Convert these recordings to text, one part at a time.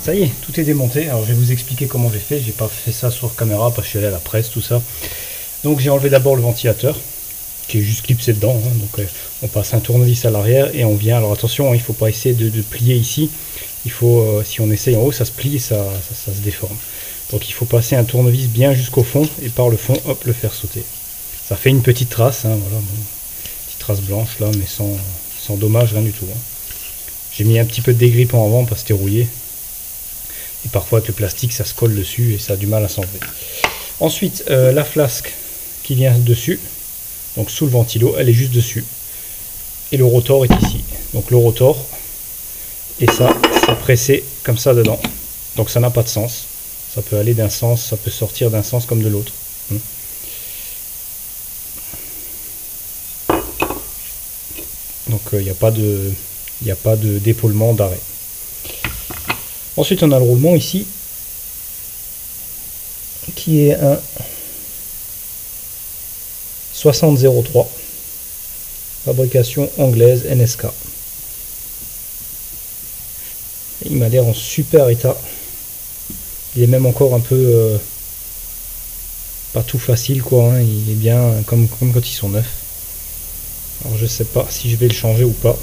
Ça y est, tout est démonté. Alors je vais vous expliquer comment j'ai fait. J'ai pas fait ça sur caméra parce que je suis allé à la presse, tout ça. Donc j'ai enlevé d'abord le ventilateur, qui est juste clipsé dedans. Donc on passe un tournevis à l'arrière et on vient. Alors attention, il faut pas essayer de plier ici. Il faut, si on essaye en haut, ça se plie et ça se déforme. Donc il faut passer un tournevis bien jusqu'au fond et par le fond, hop, le faire sauter. Ça fait une petite trace, voilà, petite trace blanche là, mais sans dommage, rien du tout. J'ai mis un petit peu de dégrippant avant parce que c'était rouillé. Et parfois avec le plastique, ça se colle dessus et ça a du mal à s'enlever. Ensuite, la flasque qui vient dessus, donc sous le ventilo, elle est juste dessus. Et le rotor est ici. Donc le rotor, et ça, c'est pressé comme ça dedans. Donc ça n'a pas de sens. Ça peut aller d'un sens, ça peut sortir d'un sens comme de l'autre. Donc il n'y a pas d'épaulement, d'arrêt. Ensuite on a le roulement ici, qui est un 6003, fabrication anglaise NSK. Il m'a l'air en super état. Il est même encore un peu pas tout facile quoi, il est bien comme quand ils sont neufs. Alors je sais pas si je vais le changer ou pas.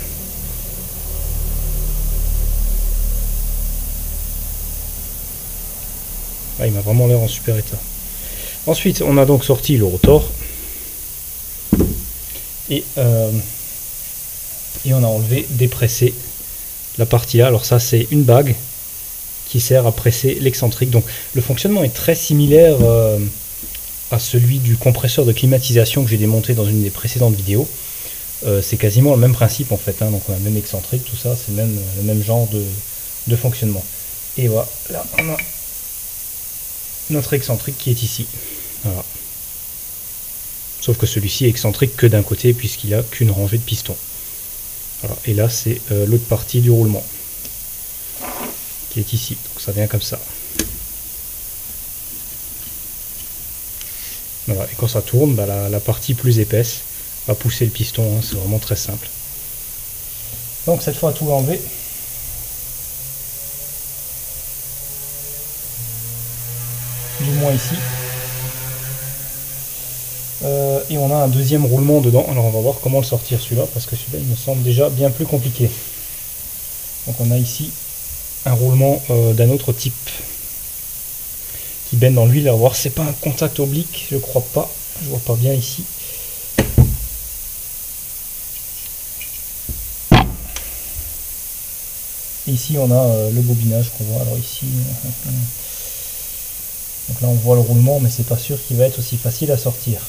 Il m'a vraiment l'air en super état. Ensuite on a donc sorti le rotor et on a enlevé, dépressé la partie là. Alors ça c'est une bague qui sert à presser l'excentrique. Donc le fonctionnement est très similaire à celui du compresseur de climatisation que j'ai démonté dans une des précédentes vidéos. C'est quasiment le même principe en fait, donc on a le même excentrique, tout ça, c'est le même genre de fonctionnement. Et voilà, là on a notre excentrique qui est ici. Voilà. Sauf que celui-ci est excentrique que d'un côté puisqu'il a qu'une rangée de pistons. Voilà. Et là c'est l'autre partie du roulement qui est ici, donc ça vient comme ça. Voilà. Et quand ça tourne, la partie plus épaisse va pousser le piston, c'est vraiment très simple. Donc cette fois tout enlevé. Du moins ici. Et on a un deuxième roulement dedans. Alors on va voir comment le sortir celui-là, parce que celui-là il me semble déjà bien plus compliqué. Donc on a ici un roulement d'un autre type qui baigne dans l'huile. À voir, c'est pas un contact oblique, je crois pas. Je vois pas bien ici. Et ici on a le bobinage qu'on voit. Alors ici, donc là on voit le roulement, mais c'est pas sûr qu'il va être aussi facile à sortir.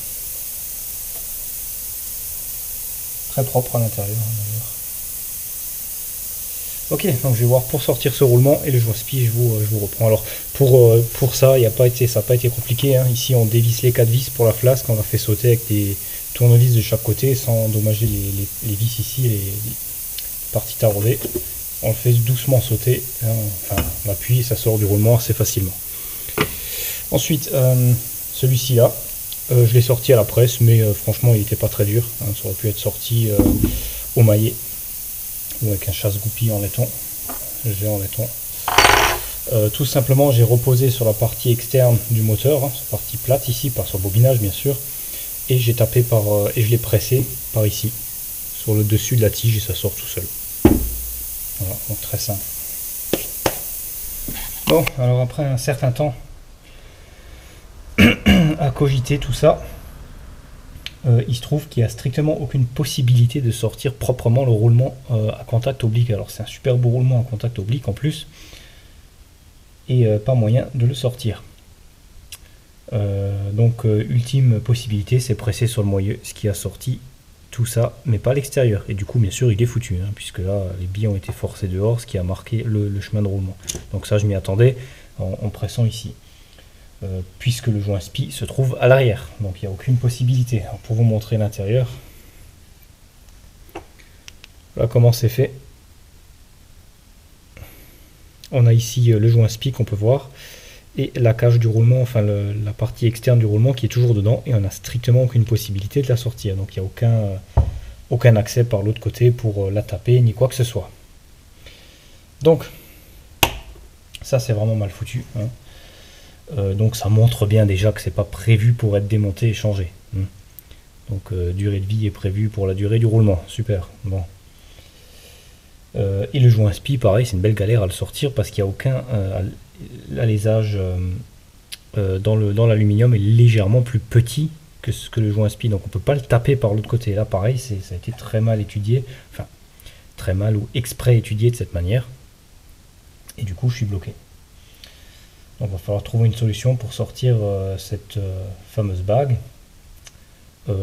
Très propre à l'intérieur d'ailleurs. Ok, donc je vais voir pour sortir ce roulement et le joint spi, je vous reprends. Alors pour ça, ça n'a pas été compliqué. Ici on dévisse les 4 vis pour la flasque, on l'a fait sauter avec des tournevis de chaque côté sans endommager les vis ici, les parties taraudées. On le fait doucement sauter, enfin on appuie et ça sort du roulement assez facilement. Ensuite, celui-ci là, je l'ai sorti à la presse, mais franchement il n'était pas très dur. Ça aurait pu être sorti au maillet ou avec un chasse-goupille en laiton, léger en laiton. Tout simplement, j'ai reposé sur la partie externe du moteur, cette partie plate ici, par son bobinage bien sûr, et j'ai tapé et je l'ai pressé par ici, sur le dessus de la tige et ça sort tout seul. Voilà, donc très simple. Bon, alors après un certain temps à cogiter tout ça, il se trouve qu'il n'y a strictement aucune possibilité de sortir proprement le roulement à contact oblique. Alors c'est un super beau roulement à contact oblique en plus, et pas moyen de le sortir. Donc ultime possibilité, c'est presser sur le moyeu, ce qui a sorti tout ça, mais pas l'extérieur. Et du coup bien sûr il est foutu, puisque là les billes ont été forcées dehors, ce qui a marqué le chemin de roulement. Donc ça je m'y attendais en pressant ici. Puisque le joint spi se trouve à l'arrière, donc il n'y a aucune possibilité. Alors, pour vous montrer l'intérieur, voilà comment c'est fait. On a ici le joint spi qu'on peut voir et la cage du roulement, enfin la partie externe du roulement qui est toujours dedans, et on n'a strictement aucune possibilité de la sortir, donc il n'y a aucun accès par l'autre côté pour la taper ni quoi que ce soit. Donc Ça c'est vraiment mal foutu, hein. Donc ça montre bien déjà que c'est pas prévu pour être démonté et changé, hein. Donc durée de vie est prévue pour la durée du roulement, super. Bon. Et le joint spi, pareil, c'est une belle galère à le sortir parce qu'il n'y a aucun alésage dans l'aluminium est légèrement plus petit que ce que le joint spi, donc on peut pas le taper par l'autre côté. Là pareil, ça a été très mal étudié, enfin très mal ou exprès étudié de cette manière, et du coup je suis bloqué. Donc il va falloir trouver une solution pour sortir cette fameuse bague.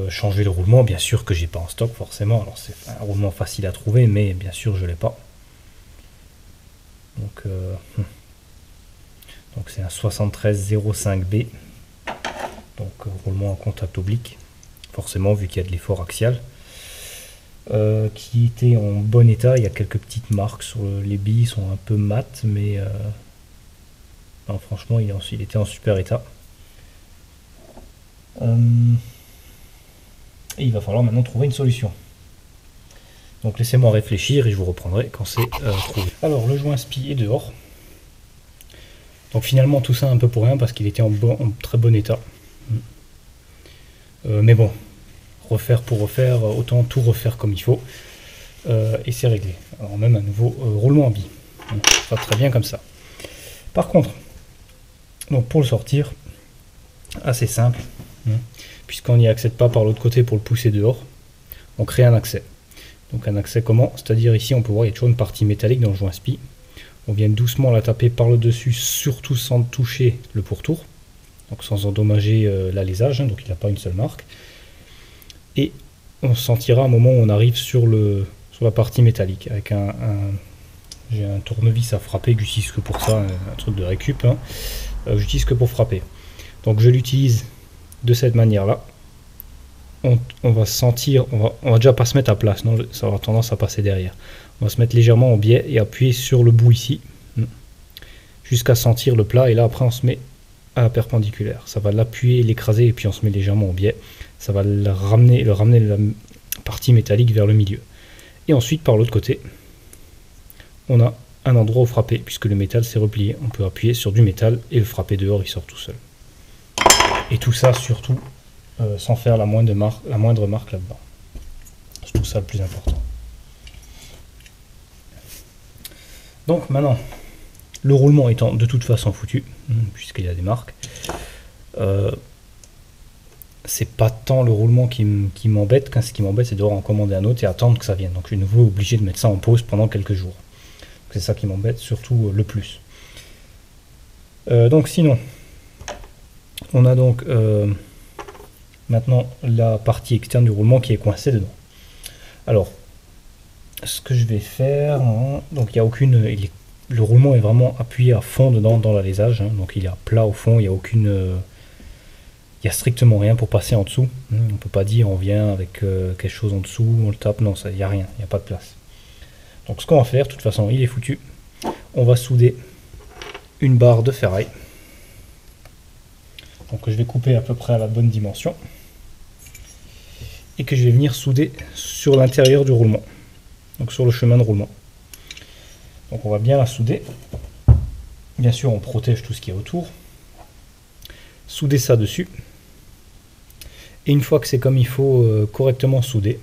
Changer le roulement, bien sûr que j'ai pas en stock forcément, alors c'est un roulement facile à trouver, mais bien sûr je l'ai pas. Donc c'est un 7305B, donc roulement en contact oblique, forcément vu qu'il y a de l'effort axial, qui était en bon état. Il y a quelques petites marques sur les billes, sont un peu mates, mais non, franchement il était en super état. Et il va falloir maintenant trouver une solution. Donc laissez-moi réfléchir et je vous reprendrai quand c'est trouvé. Alors le joint spi est dehors. Donc finalement tout ça un peu pour rien parce qu'il était en très bon état. Mais bon, refaire pour refaire, autant tout refaire comme il faut. Et c'est réglé. Alors même un nouveau roulement en billes. Ça va très bien comme ça. Par contre, donc pour le sortir, assez simple, puisqu'on n'y accède pas par l'autre côté pour le pousser dehors, on crée un accès. Donc un accès comment? C'est-à-dire ici on peut voir il y a toujours une partie métallique dans le joint spi. On vient doucement la taper par le dessus, surtout sans toucher le pourtour, donc sans endommager l'alésage, donc il n'a pas une seule marque. Et on sentira à un moment où on arrive sur la partie métallique, avec j'ai un tournevis à frapper que j'utilise que pour ça, un truc de récup, hein. J'utilise que pour frapper. Donc je l'utilise de cette manière là. On va sentir, on va déjà pas se mettre à plat, sinon ça aura tendance à passer derrière. On va se mettre légèrement en biais et appuyer sur le bout ici, jusqu'à sentir le plat, et là après on se met à la perpendiculaire. Ça va l'appuyer, l'écraser, et puis on se met légèrement en biais. Ça va ramener la partie métallique vers le milieu. Et ensuite par l'autre côté, on a un endroit où frapper, puisque le métal s'est replié. On peut appuyer sur du métal et le frapper dehors, il sort tout seul. Et tout ça surtout sans faire la moindre marque là-dedans. C'est tout ça le plus important. Donc maintenant, le roulement étant de toute façon foutu, puisqu'il y a des marques, c'est pas tant le roulement qui m'embête, ce qui m'embête c'est de devoir en commander un autre et attendre que ça vienne. Donc je suis de nouveau obligé de mettre ça en pause pendant quelques jours. C'est ça qui m'embête surtout le plus. Donc sinon, on a donc maintenant la partie externe du roulement qui est coincée dedans. Alors, ce que je vais faire, donc il y a aucune, le roulement est vraiment appuyé à fond dedans dans l'alésage, hein, donc il est à plat au fond, il y a aucune, il y a strictement rien pour passer en dessous. On peut pas dire on vient avec quelque chose en dessous, on le tape, non, ça, il n'y a rien, il n'y a pas de place. Donc ce qu'on va faire, de toute façon il est foutu, on va souder une barre de ferraille. Donc je vais couper à peu près à la bonne dimension et que je vais venir souder sur l'intérieur du roulement, donc sur le chemin de roulement. Donc on va bien la souder. Bien sûr on protège tout ce qui est autour. Souder ça dessus. Et une fois que c'est comme il faut correctement soudé,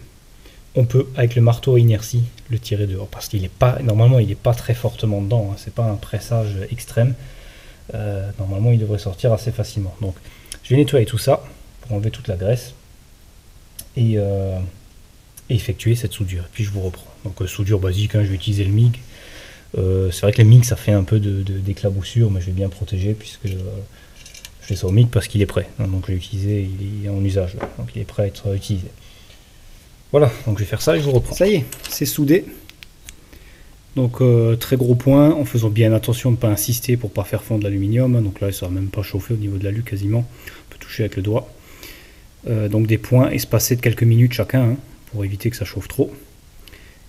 on peut avec le marteau à inertie le tirer dehors, parce qu'il est pas, normalement il n'est pas très fortement dedans, hein, c'est pas un pressage extrême. Normalement il devrait sortir assez facilement. Donc je vais nettoyer tout ça pour enlever toute la graisse et effectuer cette soudure. Et puis je vous reprends. Donc soudure basique, hein, je vais utiliser le MIG. C'est vrai que le MIG ça fait un peu d'éclaboussure, mais je vais bien protéger puisque je fais ça au MIG parce qu'il est prêt. Hein, donc je l'ai utilisé, il est en usage là, donc il est prêt à être utilisé. Voilà, donc je vais faire ça et je vous reprends. Ça y est, c'est soudé. Donc très gros point, en faisant bien attention de ne pas insister pour ne pas faire fondre l'aluminium. Donc là ça va même pas chauffer au niveau de l'alu quasiment, on peut toucher avec le doigt. Donc des points espacés de quelques minutes chacun, hein, pour éviter que ça chauffe trop.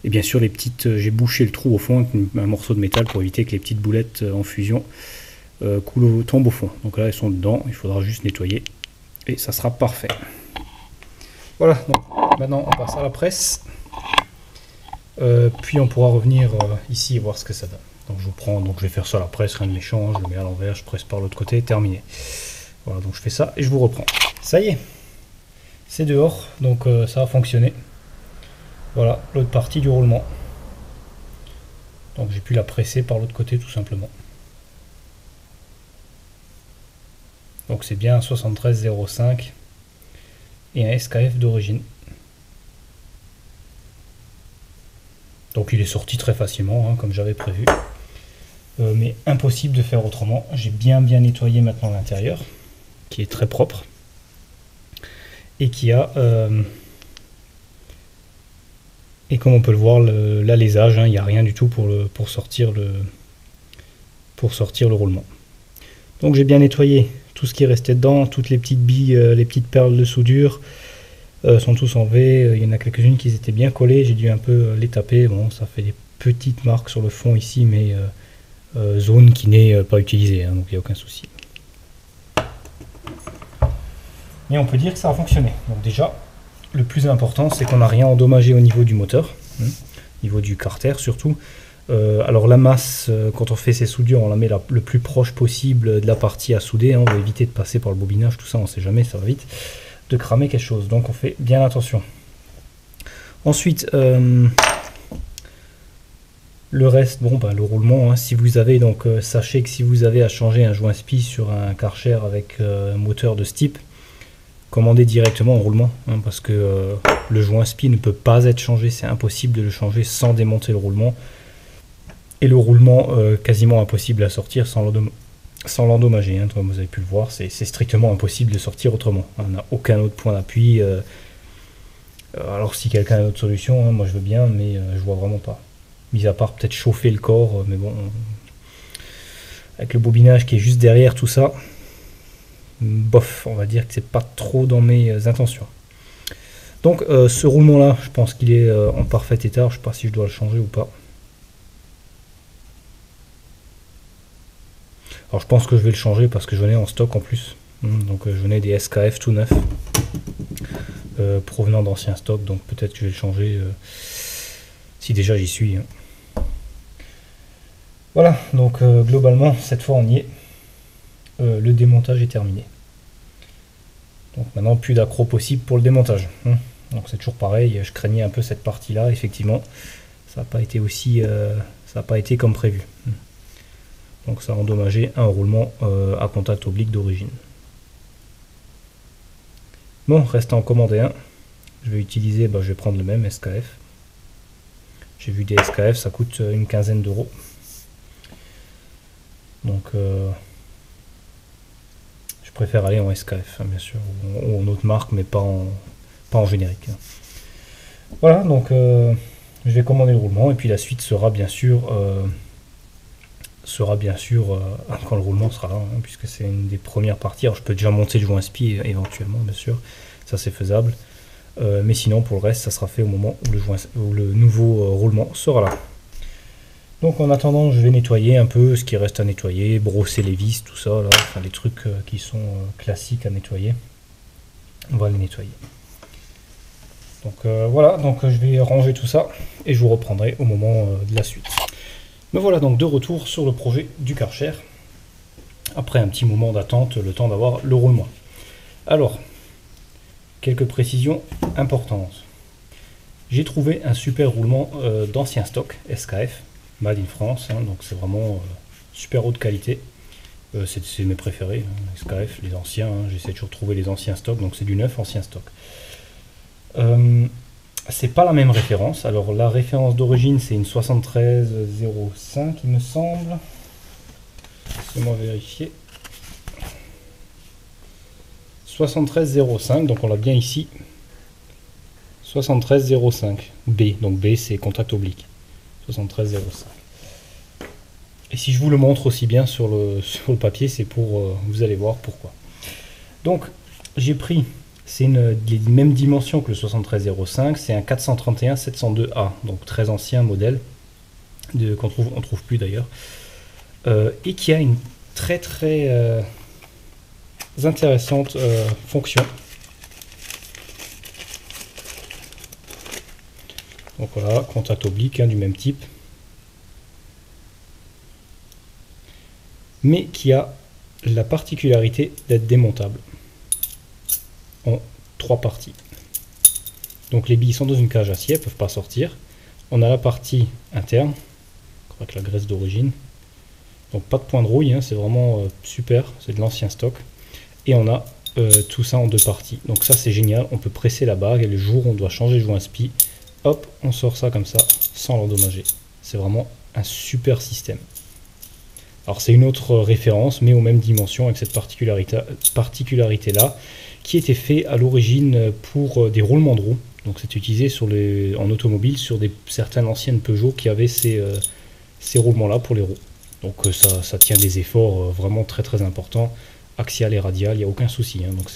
Et bien sûr les petites, j'ai bouché le trou au fond avec un morceau de métal pour éviter que les petites boulettes en fusion tombent au fond. Donc là elles sont dedans, il faudra juste nettoyer et ça sera parfait. Voilà, donc maintenant on passe à la presse. Puis on pourra revenir ici et voir ce que ça donne. Donc je vous prends, donc je vais faire ça à la presse, rien de méchant, hein, je le mets à l'envers, je presse par l'autre côté, terminé. Voilà, donc je fais ça et je vous reprends. Ça y est, c'est dehors, donc ça a fonctionné. Voilà l'autre partie du roulement. Donc j'ai pu la presser par l'autre côté tout simplement. Donc c'est bien un 7305 et un SKF d'origine. Donc il est sorti très facilement, hein, comme j'avais prévu. Mais impossible de faire autrement. J'ai bien nettoyé maintenant l'intérieur, qui est très propre. Et qui a... et comme on peut le voir, l'alésage, hein, il n'y a rien du tout pour sortir le roulement. Donc j'ai bien nettoyé tout ce qui restait dedans, toutes les petites billes, les petites perles de soudure sont tous enlevées. Il y en a quelques-unes qui étaient bien collées, j'ai dû un peu les taper. Bon, ça fait des petites marques sur le fond ici, mais zone qui n'est pas utilisée, hein, donc il n'y a aucun souci. Mais on peut dire que ça a fonctionné. Donc déjà, le plus important, c'est qu'on n'a rien endommagé au niveau du moteur, au niveau du carter surtout. Alors la masse, quand on fait ces soudures, on la met le plus proche possible de la partie à souder, hein, on va éviter de passer par le bobinage, tout ça, on ne sait jamais, ça va vite, de cramer quelque chose, donc on fait bien attention. Ensuite, le reste, bon, bah, le roulement, hein, si vous avez, donc sachez que si vous avez à changer un joint spi sur un Karcher avec un moteur de ce type, commandez directement en roulement, hein, parce que le joint spi ne peut pas être changé, c'est impossible de le changer sans démonter le roulement. Et le roulement quasiment impossible à sortir sans l'endommager, hein, comme vous avez pu le voir, c'est strictement impossible de sortir autrement. On n'a aucun autre point d'appui. Alors si quelqu'un a une autre solution, hein, moi je veux bien, mais je vois vraiment pas. Mis à part peut-être chauffer le corps, mais bon, avec le bobinage qui est juste derrière tout ça, bof, on va dire que c'est pas trop dans mes intentions. Donc ce roulement là, je pense qu'il est en parfait état, je sais pas si je dois le changer ou pas. Alors je pense que je vais le changer parce que j'en ai en stock en plus. Donc j'en ai des SKF tout neufs provenant d'anciens stocks, donc peut-être que je vais le changer si déjà j'y suis. Hein. Voilà, donc globalement cette fois on y est. Le démontage est terminé. Donc maintenant plus d'accro possible pour le démontage. Donc c'est toujours pareil, je craignais un peu cette partie là, effectivement. Ça n'a pas été aussi ça n'a pas été comme prévu. Donc ça a endommagé un roulement à contact oblique d'origine. Bon, reste à en commander un. Je vais utiliser, je vais prendre le même SKF. J'ai vu des SKF, ça coûte une quinzaine d'euros. Donc je préfère aller en SKF, hein, bien sûr, ou en autre marque, mais pas en générique. Hein. Voilà, donc je vais commander le roulement et puis la suite sera bien sûr quand le roulement sera là, hein, puisque c'est une des premières parties. Alors je peux déjà monter le joint spi éventuellement, bien sûr, ça c'est faisable. Mais sinon pour le reste, ça sera fait au moment où le nouveau roulement sera là. Donc en attendant, je vais nettoyer un peu ce qui reste à nettoyer, brosser les vis, tout ça, là, enfin les trucs qui sont classiques à nettoyer. On va les nettoyer. Donc voilà, donc je vais ranger tout ça et je vous reprendrai au moment de la suite. Me voilà donc de retour sur le projet du Karcher, après un petit moment d'attente, le temps d'avoir le roulement. Alors, quelques précisions importantes. J'ai trouvé un super roulement d'ancien stock, SKF, Made in France, hein, donc c'est vraiment super haute qualité. C'est mes préférés, hein, SKF, les anciens, hein, j'essaie toujours de trouver les anciens stocks, donc c'est du neuf ancien stock. C'est pas la même référence. Alors la référence d'origine c'est une 7305 il me semble. Laissez-moi vérifier. 7305, donc on l'a bien ici. 7305 B, donc B c'est contact oblique. 7305. Et si je vous le montre aussi bien sur le papier, c'est pour vous allez voir pourquoi. Donc j'ai pris, c'est les mêmes dimensions que le 7305, c'est un 431-702A, donc très ancien modèle, on trouve plus d'ailleurs, et qui a une très intéressante fonction. Donc voilà, contact oblique, hein, du même type. mais qui a la particularité d'être démontable en 3 parties. Donc les billes sont dans une cage acier, elles ne peuvent pas sortir. On a la partie interne, avec la graisse d'origine. Donc pas de point de rouille, hein, c'est vraiment super, c'est de l'ancien stock. Et on a tout ça en 2 parties. Donc ça c'est génial, on peut presser la bague et le jour où on doit changer de joint spi, hop, on sort ça comme ça, sans l'endommager. C'est vraiment un super système. Alors c'est une autre référence, mais aux mêmes dimensions avec cette particularité-là, qui était fait à l'origine pour des roulements de roues. Donc c'est utilisé en automobile sur certaines anciennes Peugeot qui avaient ces roulements-là pour les roues. Donc ça tient des efforts vraiment très très importants, axial et radial, il n'y a aucun souci. Hein. Donc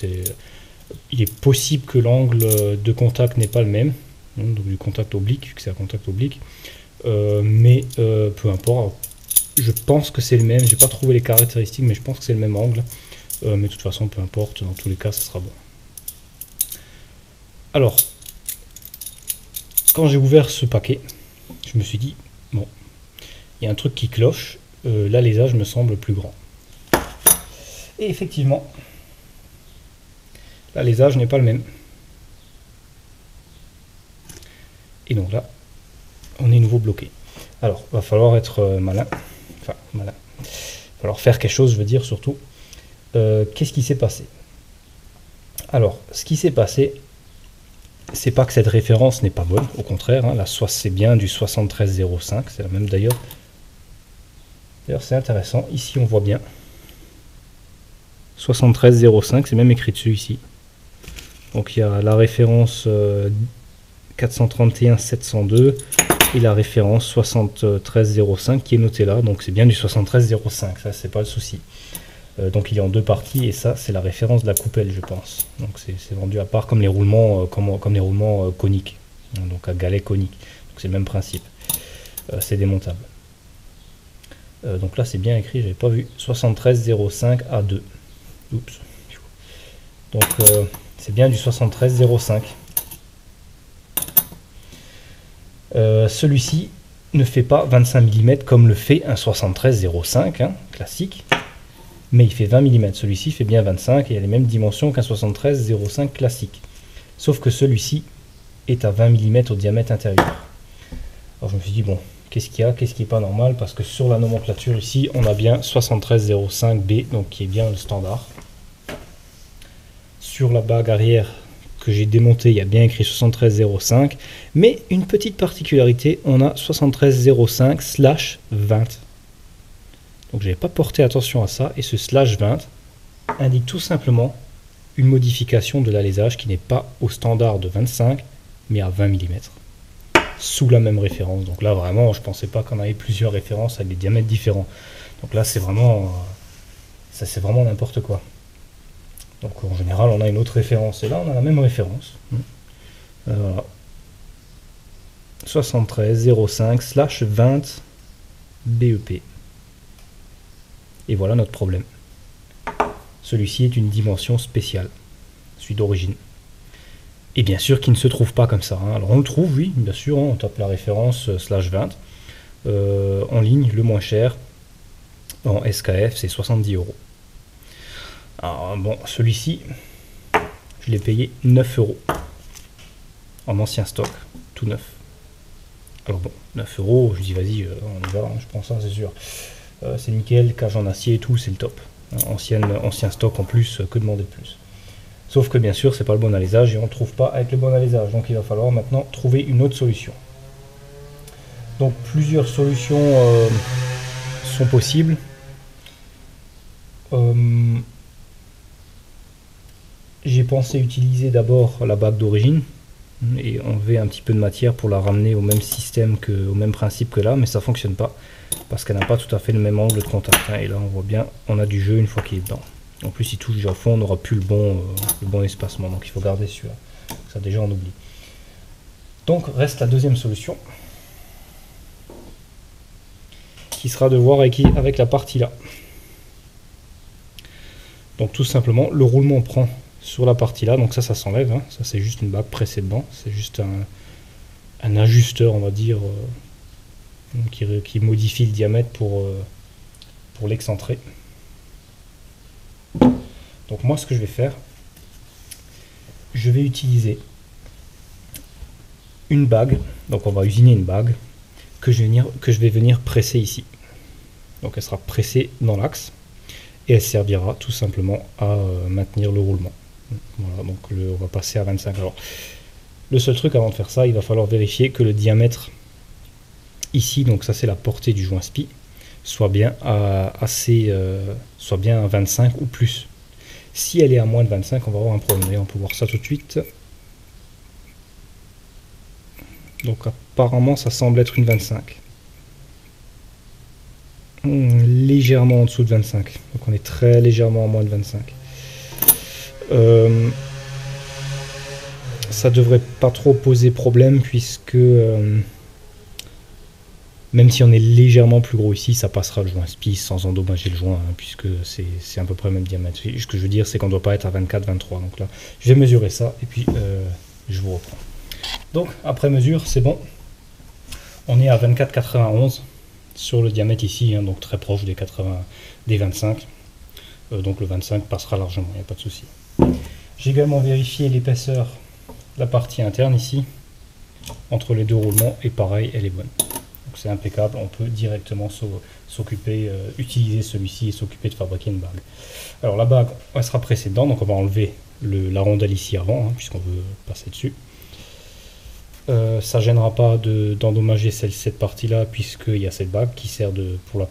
il est possible que l'angle de contact n'est pas le même, hein, donc du contact oblique, vu que c'est un contact oblique, mais peu importe. Je pense que c'est le même, j'ai pas trouvé les caractéristiques, mais je pense que c'est le même angle. Mais de toute façon, peu importe, dans tous les cas, ça sera bon. Alors, quand j'ai ouvert ce paquet, je me suis dit, bon, il y a un truc qui cloche, l'alésage me semble plus grand. Et effectivement, l'alésage n'est pas le même. Et donc là, on est nouveau bloqué. Alors, va falloir être malin. Enfin, malin. Il va falloir faire quelque chose, je veux dire, surtout. Qu'est-ce qui s'est passé? Alors, ce qui s'est passé, c'est pas que cette référence n'est pas bonne, au contraire, hein, c'est bien du 73,05, c'est la même d'ailleurs. D'ailleurs, c'est intéressant, ici on voit bien 73,05, c'est même écrit dessus ici. Donc il y a la référence 431,702 et la référence 73,05 qui est notée là, donc c'est bien du 73,05, ça c'est pas le souci. Donc il est en 2 parties et ça c'est la référence de la coupelle, je pense. Donc c'est vendu à part comme les roulements, comme les roulements coniques, donc à galet conique. Donc c'est le même principe. C'est démontable. Donc là c'est bien écrit, j'avais pas vu 73,05 A2. Oups. Donc c'est bien du 73,05. Celui-ci ne fait pas 25 mm comme le fait un 73,05 hein, classique. Mais il fait 20 mm, celui-ci fait bien 25 et il a les mêmes dimensions qu'un 73,05 classique. Sauf que celui-ci est à 20 mm au diamètre intérieur. Alors je me suis dit, bon, qu'est-ce qu'il y a, qu'est-ce qui n'est pas normal, parce que sur la nomenclature ici, on a bien 73,05B, donc qui est bien le standard. Sur la bague arrière que j'ai démontée, il y a bien écrit 73,05, mais une petite particularité, on a 73,05/20. Donc j'avais pas porté attention à ça, et ce /20 indique tout simplement une modification de l'alésage qui n'est pas au standard de 25 mais à 20 mm sous la même référence. Donc là vraiment je pensais pas qu'on avait plusieurs références avec des diamètres différents. Donc là c'est vraiment n'importe quoi. Donc en général on a une autre référence et là on a la même référence. Voilà. 73,05/20 BEP. Et voilà notre problème. Celui-ci est une dimension spéciale, celui d'origine. Et bien sûr qui ne se trouve pas comme ça. Hein. Alors on le trouve, oui, bien sûr, hein, on tape la référence /20. En ligne, le moins cher, en SKF, c'est 70 €. Alors bon, celui-ci, je l'ai payé 9 € en ancien stock, tout neuf. Alors bon, 9 €, je dis vas-y, on y va, hein, je prends ça, c'est sûr. C'est nickel, cage en acier et tout, c'est le top. Ancien stock en plus, que demander de plus. Sauf que bien sûr, c'est pas le bon alésage et on ne trouve pas avec le bon alésage. Donc il va falloir maintenant trouver une autre solution. Donc plusieurs solutions sont possibles. J'ai pensé utiliser d'abord la bague d'origine et enlever un petit peu de matière pour la ramener au même système au même principe que là, mais ça fonctionne pas parce qu'elle n'a pas tout à fait le même angle de contact. Hein, et là on voit bien, on a du jeu une fois qu'il est dedans. En plus il touche déjà au fond, on n'aura plus le bon espacement, donc il faut garder celui-là. Ça déjà on oublie. Donc reste la deuxième solution, qui sera de voir avec la partie là. Donc tout simplement le roulement prend sur la partie là, donc ça s'enlève, hein. Ça c'est juste une bague pressée dedans, c'est juste un ajusteur on va dire qui modifie le diamètre pour l'excentrer. Donc moi ce que je vais faire, je vais utiliser une bague, donc on va usiner une bague que je vais venir presser ici. Donc elle sera pressée dans l'axe et elle servira tout simplement à maintenir le roulement. Voilà, donc on va passer à 25. Alors le seul truc avant de faire ça, il va falloir vérifier que le diamètre ici, donc ça c'est la portée du joint SPI, soit bien à 25 ou plus. Si elle est à moins de 25, on va avoir un problème. Et on peut voir ça tout de suite. Donc apparemment ça semble être une 25. Légèrement en dessous de 25. Donc on est très légèrement à moins de 25. Ça devrait pas trop poser problème puisque même si on est légèrement plus gros ici, ça passera le joint SPI sans endommager le joint, hein, puisque c'est à peu près le même diamètre. Ce que je veux dire, c'est qu'on ne doit pas être à 24, 23. Donc là, je vais mesurer ça et puis je vous reprends. Donc, après mesure, c'est bon. On est à 24,91 sur le diamètre ici, hein, donc très proche des 25. Donc le 25 passera largement, il n'y a pas de souci. J'ai également vérifié l'épaisseur, la partie interne ici, entre les deux roulements, et pareil, elle est bonne. C'est impeccable, on peut directement s'occuper, utiliser celui-ci et s'occuper de fabriquer une bague. Alors la bague, elle sera pressée dedans, donc on va enlever la rondelle ici avant, hein, puisqu'on veut passer dessus. Ça gênera pas d'endommager cette partie-là, puisqu'il y a cette bague qui sert pour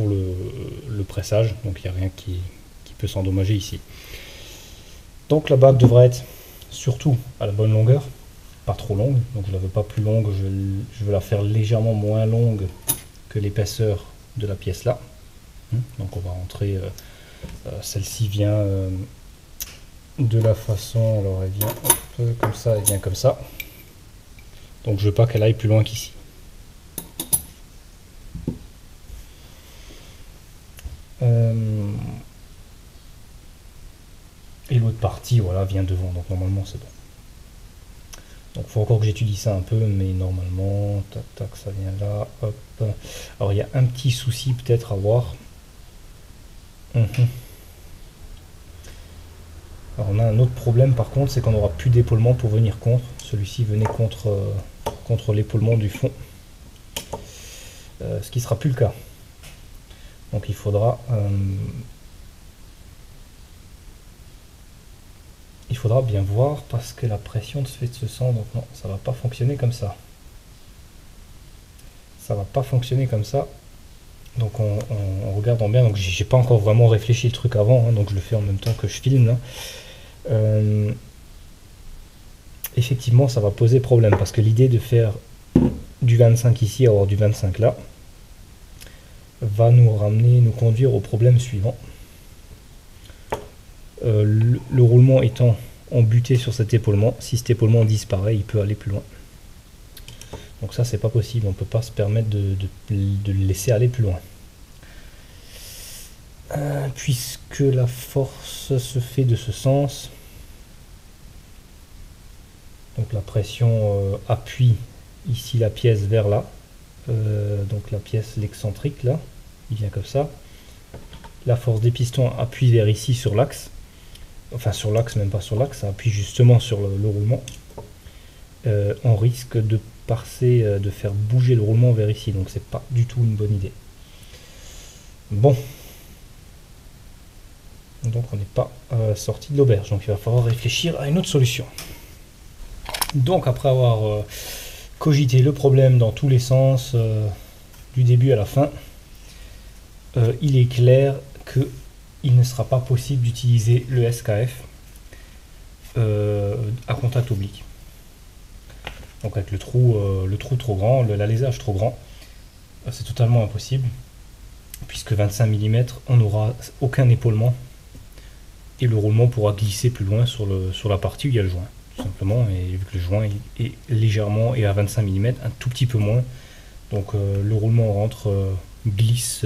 le pressage, donc il n'y a rien qui peut s'endommager ici. Donc la bague devra être surtout à la bonne longueur, pas trop longue, donc je la veux pas plus longue, je veux la faire légèrement moins longue que l'épaisseur de la pièce là. Donc on va entrer, celle-ci vient de la façon, alors elle vient un peu comme ça, elle vient comme ça. Donc je veux pas qu'elle aille plus loin qu'ici. Et l'autre partie, voilà, vient devant, donc normalement c'est bon. Donc il faut encore que j'étudie ça un peu, mais normalement, tac tac, ça vient là, hop. Alors il y a un petit souci peut-être à voir. Alors on a un autre problème par contre, c'est qu'on n'aura plus d'épaulement pour venir contre. Celui-ci venait contre l'épaulement du fond. Ce qui ne sera plus le cas. Donc il faudra bien voir, parce que la pression se fait de ce sens, donc non, ça va pas fonctionner comme ça. Ça va pas fonctionner comme ça. Donc on regarde en bien, donc j'ai pas encore vraiment réfléchi le truc avant, hein, donc je le fais en même temps que je filme là. Effectivement ça va poser problème, parce que l'idée de faire du 25 ici, avoir du 25 là, va nous conduire au problème suivant. Le roulement étant embuté sur cet épaulement, si cet épaulement disparaît, il peut aller plus loin. Donc ça c'est pas possible, on peut pas se permettre de le laisser aller plus loin. Puisque la force se fait de ce sens, donc la pression appuie ici la pièce vers là, donc la pièce, l'excentrique là, il vient comme ça. La force des pistons appuie vers ici sur l'axe, enfin sur l'axe, même pas sur l'axe, ça appuie justement sur le roulement. On risque de faire bouger le roulement vers ici, donc c'est pas du tout une bonne idée. Bon, donc on n'est pas sorti de l'auberge, donc il va falloir réfléchir à une autre solution. Donc après avoir cogité le problème dans tous les sens, du début à la fin, il est clair que il ne sera pas possible d'utiliser le SKF à contact oblique. Donc avec le trou trop grand, l'alésage trop grand, c'est totalement impossible, puisque 25 mm, on n'aura aucun épaulement et le roulement pourra glisser plus loin sur la partie où il y a le joint, tout simplement. Et vu que le joint est légèrement et à 25 mm, un tout petit peu moins, donc le roulement rentre, glisse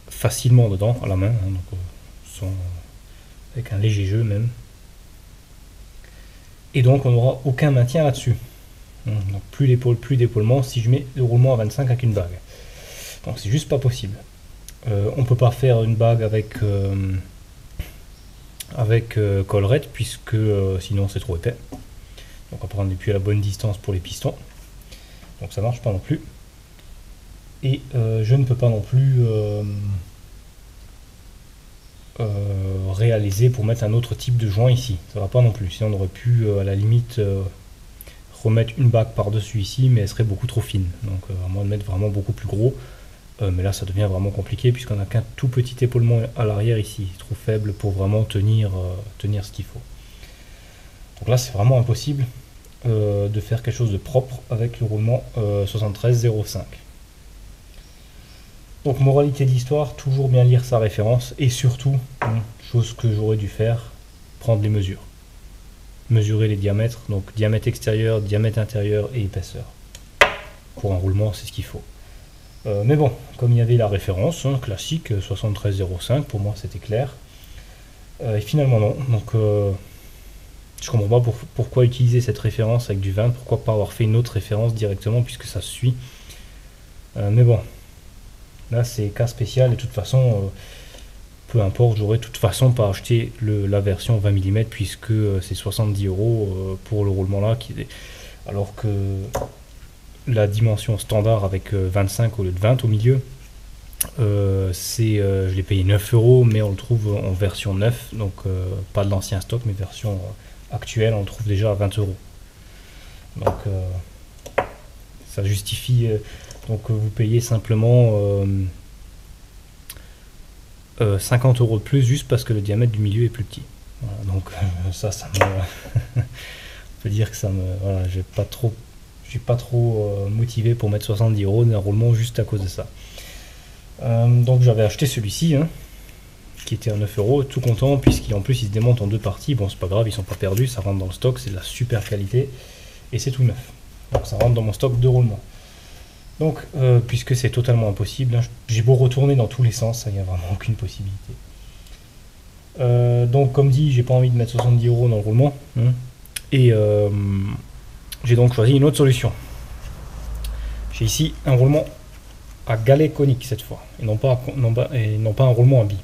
facilement dedans à la main, hein, donc, avec un léger jeu même. Et donc on n'aura aucun maintien là-dessus. Donc plus d'épaulement si je mets le roulement à 25 avec une bague. Donc c'est juste pas possible. On peut pas faire une bague avec collerette puisque sinon c'est trop épais. Donc on va prendre depuis à la bonne distance pour les pistons. Donc ça marche pas non plus. Et je ne peux pas non plus réaliser pour mettre un autre type de joint ici. Ça va pas non plus. Sinon on aurait pu à la limite remettre une bague par-dessus ici, mais elle serait beaucoup trop fine. Donc à moins de mettre vraiment beaucoup plus gros. Mais là ça devient vraiment compliqué puisqu'on n'a qu'un tout petit épaulement à l'arrière ici, trop faible pour vraiment tenir ce qu'il faut. Donc là c'est vraiment impossible de faire quelque chose de propre avec le roulement 73-05. Donc moralité de l'histoire, toujours bien lire sa référence et surtout, chose que j'aurais dû faire, prendre les mesures. Mesurer les diamètres, donc diamètre extérieur, diamètre intérieur et épaisseur. Pour un roulement c'est ce qu'il faut. Mais bon, comme il y avait la référence, classique, 73-05, pour moi c'était clair. Et finalement non, donc je comprends pas pourquoi utiliser cette référence avec du 20, pourquoi pas avoir fait une autre référence directement puisque ça se suit. Mais bon, là c'est cas spécial et de toute façon, peu importe, j'aurais de toute façon pas acheté la version 20 mm puisque c'est 70 € pour le roulement là, alors que la dimension standard avec 25 au lieu de 20 au milieu, je l'ai payé 9 €, mais on le trouve en version 9, donc pas de l'ancien stock, mais version actuelle, on le trouve déjà à 20 €. Donc ça justifie, donc vous payez simplement 50 € de plus juste parce que le diamètre du milieu est plus petit. Voilà, donc ça me... on peut dire que ça me... Voilà, je suis pas trop motivé pour mettre 70 € d'un roulement juste à cause de ça. Donc j'avais acheté celui-ci, qui était à 9 €, tout content, puisqu'en plus il se démonte en deux parties. Bon, c'est pas grave, ils sont pas perdus, ça rentre dans le stock, c'est de la super qualité, et c'est tout neuf. Donc ça rentre dans mon stock de roulement. Donc, puisque c'est totalement impossible, j'ai beau retourner dans tous les sens, il n'y a vraiment aucune possibilité. Donc, comme dit, j'ai pas envie de mettre 70 € dans le roulement, et j'ai donc choisi une autre solution. J'ai ici un roulement à galet conique cette fois, et non pas un roulement à billes.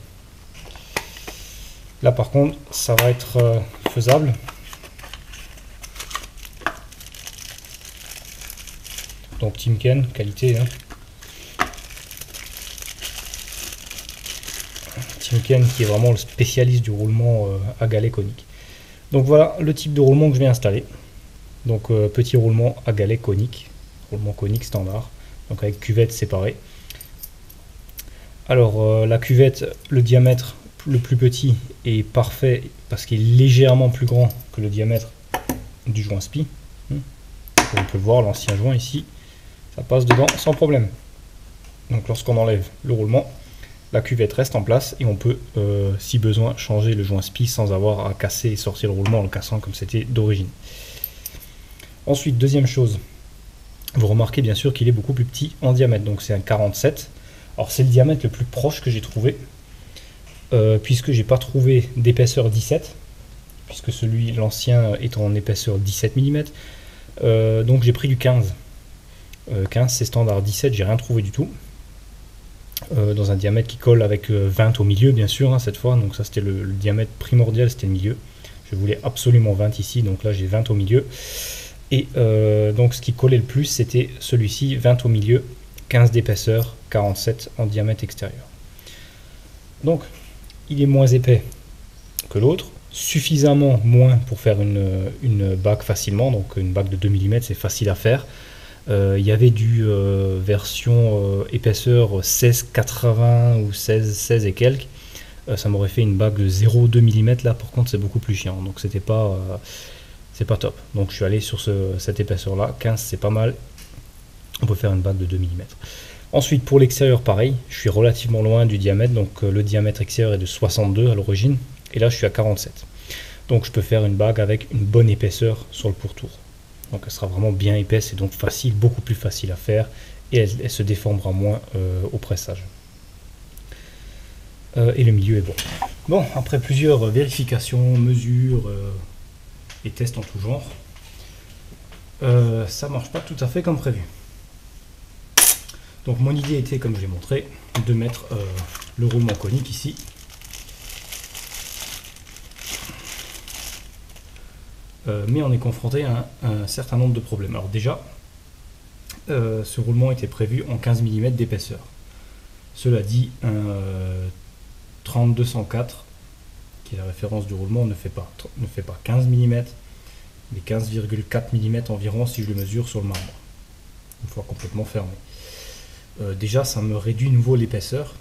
Là par contre, ça va être faisable. Donc Timken, qualité. Timken qui est vraiment le spécialiste du roulement à galet conique. Donc voilà le type de roulement que je vais installer. Donc petit roulement à galet conique, roulement conique standard, donc avec cuvette séparée. Alors la cuvette, le diamètre le plus petit est parfait parce qu'il est légèrement plus grand que le diamètre du joint SPI. On peut voir l'ancien joint ici, ça passe dedans sans problème. Donc lorsqu'on enlève le roulement, la cuvette reste en place et on peut, si besoin, changer le joint SPI sans avoir à casser et sortir le roulement en le cassant comme c'était d'origine. Ensuite, deuxième chose, vous remarquez bien sûr qu'il est beaucoup plus petit en diamètre, donc c'est un 47. Alors c'est le diamètre le plus proche que j'ai trouvé, puisque j'ai pas trouvé d'épaisseur 17, puisque l'ancien est en épaisseur 17 mm, donc j'ai pris du 15. 15 c'est standard, 17 j'ai rien trouvé du tout. Dans un diamètre qui colle avec 20 au milieu bien sûr, cette fois, donc ça c'était le diamètre primordial, c'était le milieu. Je voulais absolument 20 ici, donc là j'ai 20 au milieu. Et donc ce qui collait le plus c'était celui-ci, 20 au milieu, 15 d'épaisseur, 47 en diamètre extérieur. Donc il est moins épais que l'autre, suffisamment moins pour faire une bague facilement, donc une bague de 2 mm c'est facile à faire. Il y avait du version épaisseur 16,80 ou 16 et quelques, ça m'aurait fait une bague de 0,2 mm, là par contre c'est beaucoup plus chiant, donc c'est pas top. Donc je suis allé sur cette épaisseur là, 15 c'est pas mal, on peut faire une bague de 2 mm. Ensuite pour l'extérieur pareil, je suis relativement loin du diamètre, donc le diamètre extérieur est de 62 à l'origine, et là je suis à 47. Donc je peux faire une bague avec une bonne épaisseur sur le pourtour. Donc elle sera vraiment bien épaisse et donc facile, beaucoup plus facile à faire, et elle se déformera moins au pressage. Et le milieu est bon. Bon, après plusieurs vérifications, mesures et tests en tout genre, ça marche pas tout à fait comme prévu. Donc mon idée était, comme je l'ai montré, de mettre le roulement conique ici. Mais on est confronté à un certain nombre de problèmes. Alors déjà, ce roulement était prévu en 15 mm d'épaisseur. Cela dit, un 3204, qui est la référence du roulement, ne fait pas 15 mm, mais 15,4 mm environ si je le mesure sur le marbre, une fois complètement fermé. Déjà, ça me réduit nouveau l'épaisseur.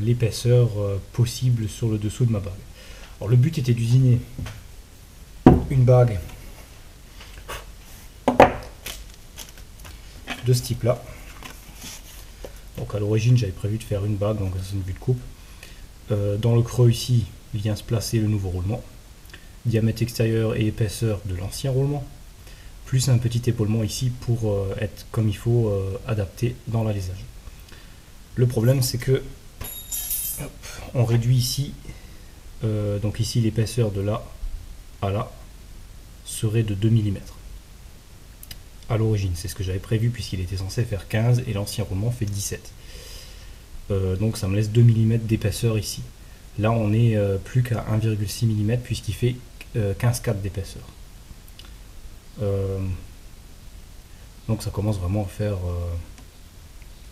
L'épaisseur possible sur le dessous de ma bague. Alors, le but était d'usiner une bague de ce type là. Donc à l'origine j'avais prévu de faire une bague, donc c'est une vue de coupe. Dans le creux ici vient se placer le nouveau roulement, diamètre extérieur et épaisseur de l'ancien roulement, plus un petit épaulement ici pour être comme il faut adapté dans l'alésage. Le problème c'est que on réduit ici, donc ici l'épaisseur de là à là serait de 2 mm. À l'origine, c'est ce que j'avais prévu puisqu'il était censé faire 15 et l'ancien roulement fait 17. Donc ça me laisse 2 mm d'épaisseur ici. Là on est plus qu'à 1,6 mm puisqu'il fait 15,4 d'épaisseur. Donc ça commence vraiment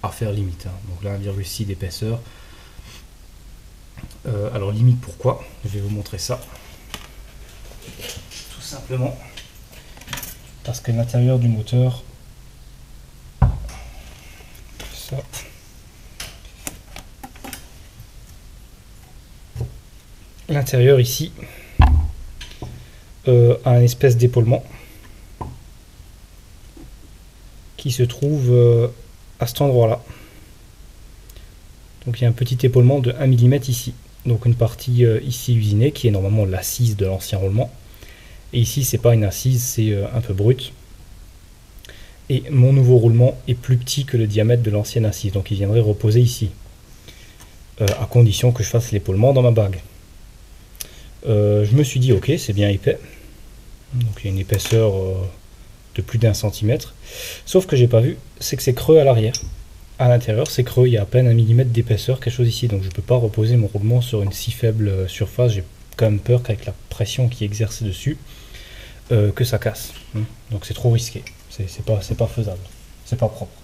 à faire limite, hein. Donc là 1,6 d'épaisseur. Alors limite pourquoi? Je vais vous montrer ça. Tout simplement parce que l'intérieur du moteur, ça, l'intérieur ici a un espèce d'épaulement qui se trouve à cet endroit là. Donc il y a un petit épaulement de 1 mm ici, donc une partie ici usinée qui est normalement l'assise de l'ancien roulement, et ici c'est pas une assise, c'est un peu brut, et mon nouveau roulement est plus petit que le diamètre de l'ancienne assise, donc il viendrait reposer ici, à condition que je fasse l'épaulement dans ma bague. Je me suis dit ok, c'est bien épais, donc il y a une épaisseur de plus d'1 cm, sauf que j'ai pas vu, c'est que c'est creux à l'arrière. À l'intérieur c'est creux, il y a à peine 1 mm d'épaisseur, quelque chose ici, donc je peux pas reposer mon roulement sur une si faible surface. J'ai quand même peur qu'avec la pression qui est exercée dessus, que ça casse. Donc c'est trop risqué, c'est pas faisable, c'est pas propre.